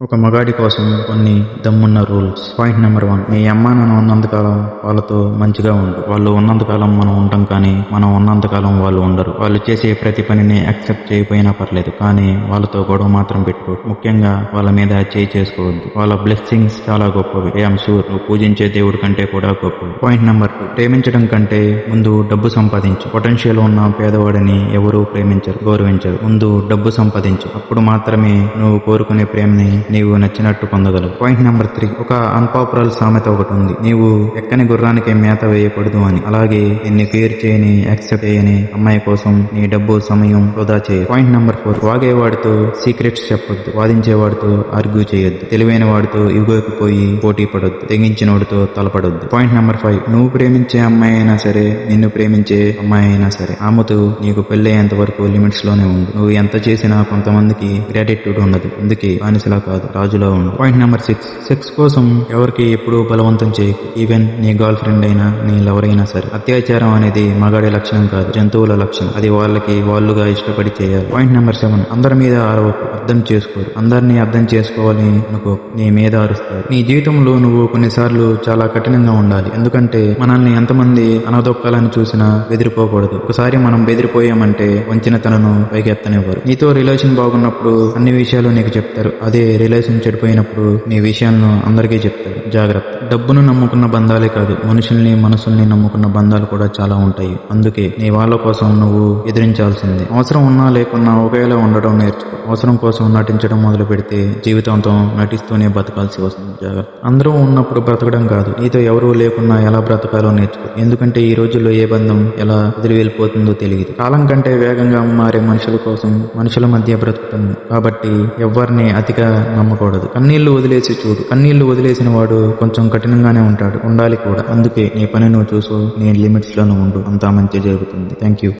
ఒక మగాడి కోసం కొన్ని దమ్మున్న రూల్స్. పాయింట్ నెంబర్ 1, మీ అమ్మా నాన్న ఉన్నంతకాలం వాళ్ళతో మంచిగా ఉండు. వాళ్ళు ఉన్నంతకాలం మనం ఉంటాం, కానీ మనం ఉన్నంతకాలం వాళ్ళు ఉండరు. వాళ్ళు చేసే ప్రతి పనిని యాక్సెప్ట్ చేయకపోయినా పర్లేదు, కానీ వాళ్ళతో గొడవ మాత్రం పెట్టుకో. ముఖ్యంగా వాళ్ళ మీద చేయి చేసుకోవద్దు. వాళ్ళ బ్లెస్సింగ్స్ చాలా గొప్పవి. ఐఎమ్ షూర్ నువ్వు పూజించే దేవుడి కంటే కూడా గొప్పవి. పాయింట్ నెంబర్ 2, ప్రేమించడం కంటే ముందు డబ్బు సంపాదించు. పొటెన్షియల్ ఉన్న పేదవాడిని ఎవరూ ప్రేమించరు, గౌరవించరు. ముందు డబ్బు సంపాదించు. అప్పుడు మాత్రమే నువ్వు కోరుకునే ప్రేమని నీవు నచ్చినట్టు పొందగలవు. పాయింట్ నెంబర్ 3, ఒక అన్పాపులర్ సామెత ఒకటి ఉంది, నీవు ఎక్కని గుర్రానికి మేత వేయకూడదు అని. అలాగే నిన్ను కేర్ చేయని, యాక్సెప్ట్ చేయని అమ్మాయి కోసం నీ డబ్బు, సమయం వృధా చేయ. పాయింట్ నెంబర్ 4, వాగేవాడితో సీక్రెట్స్ చెప్పొద్దు. వాదించేవాడితో ఆర్గ్యూ చేయొద్దు. తెలివైన వాడితో ఇగోకి పోయి పోటీ పడొద్దు. తెగించినోడితో తలపడొద్దు. పాయింట్ నెంబర్ 5, నువ్వు ప్రేమించే అమ్మాయి అయినా సరే, నిన్ను ప్రేమించే అమ్మాయి అయినా సరే, ఆమెతో నీకు పెళ్ళయ్యేంత వరకు లిమిట్స్ లోనే ఉండు. నువ్వు ఎంత చేసినా కొంతమందికి గ్రాటిట్యూడ్ ఉండదు, అందుకే బానిసలా కాదు, రాజులా ఉండు. పాయింట్ నెంబర్ 6, సెక్స్ కోసం ఎవరికి ఎప్పుడూ బలవంతం చేయకు. ఈవెన్ నీ గర్ల్ ఫ్రెండ్ అయినా, నీ లవర్ అయినా సరే. అత్యాచారం అనేది మగాడి లక్షణం కాదు, జంతువుల లక్షణం. అది వాళ్ళకి వాళ్ళుగా ఇష్టపడి చేయాలి. పాయింట్ నెంబర్ 7, అందరి మీద అరవకు, అర్థం చేసుకోరు. అందరినీ అర్థం చేసుకోవాలి అనుకో, నీ మీద అరుస్తారు. నీ జీవితంలో నువ్వు కొన్నిసార్లు చాలా కఠినంగా ఉండాలి, ఎందుకంటే మనల్ని ఎంతమంది అనదొక్కాలని చూసినా బెదిరిపోకూడదు. ఒకసారి మనం బెదిరిపోయామంటే వంచిన తనను పైకెత్తనివ్వరు. నీతో రిలేషన్ బాగున్నప్పుడు అన్ని విషయాలు నీకు చెప్తారు. అదే రిలేషన్ చెడిపోయినప్పుడు నీ విషయాలను అందరికీ చెప్తారు. జాగ్రత్త. డబ్బును నమ్ముకున్న బంధాలే కాదు, మనుషుల్ని, మనసుల్ని నమ్ముకున్న బంధాలు కూడా చాలా ఉంటాయి. అందుకే నీ వాళ్ళ కోసం నువ్వు ఎదిరించాల్సింది. అవసరం ఉన్నా లేకున్నా ఒకేలా ఉండడం నేర్చుకో. అవసరం కోసం నటించడం మొదలు పెడితే జీవితంతో నటిస్తూనే బతకాల్సి వస్తుంది. జాగ్రత్త. అందరూ ఉన్నప్పుడు బ్రతకడం కాదు, నీతో ఎవరూ లేకున్నా ఎలా బ్రతకాలో నేర్చుకో. ఎందుకంటే ఈ రోజుల్లో ఏ బంధం ఎలా వదిలి వెళ్ళిపోతుందో తెలియదు. కాలం కంటే వేగంగా మారే మనుషుల కోసం మనుషుల మధ్య బ్రతుకుతుంది. కాబట్టి ఎవరిని అతిగా నమ్మకూడదు. కన్నీళ్లు వదిలేసి చూడు. కన్నీళ్లు వదిలేసిన వాడు కొంచెం కఠినంగానే ఉంటాడు, ఉండాలి కూడా. అందుకే నీ పని నువ్వు చూసు, నీ లిమిట్స్ లో నువ్వు ఉండు. అంతా మంచి జరుగుతుంది. Thank you.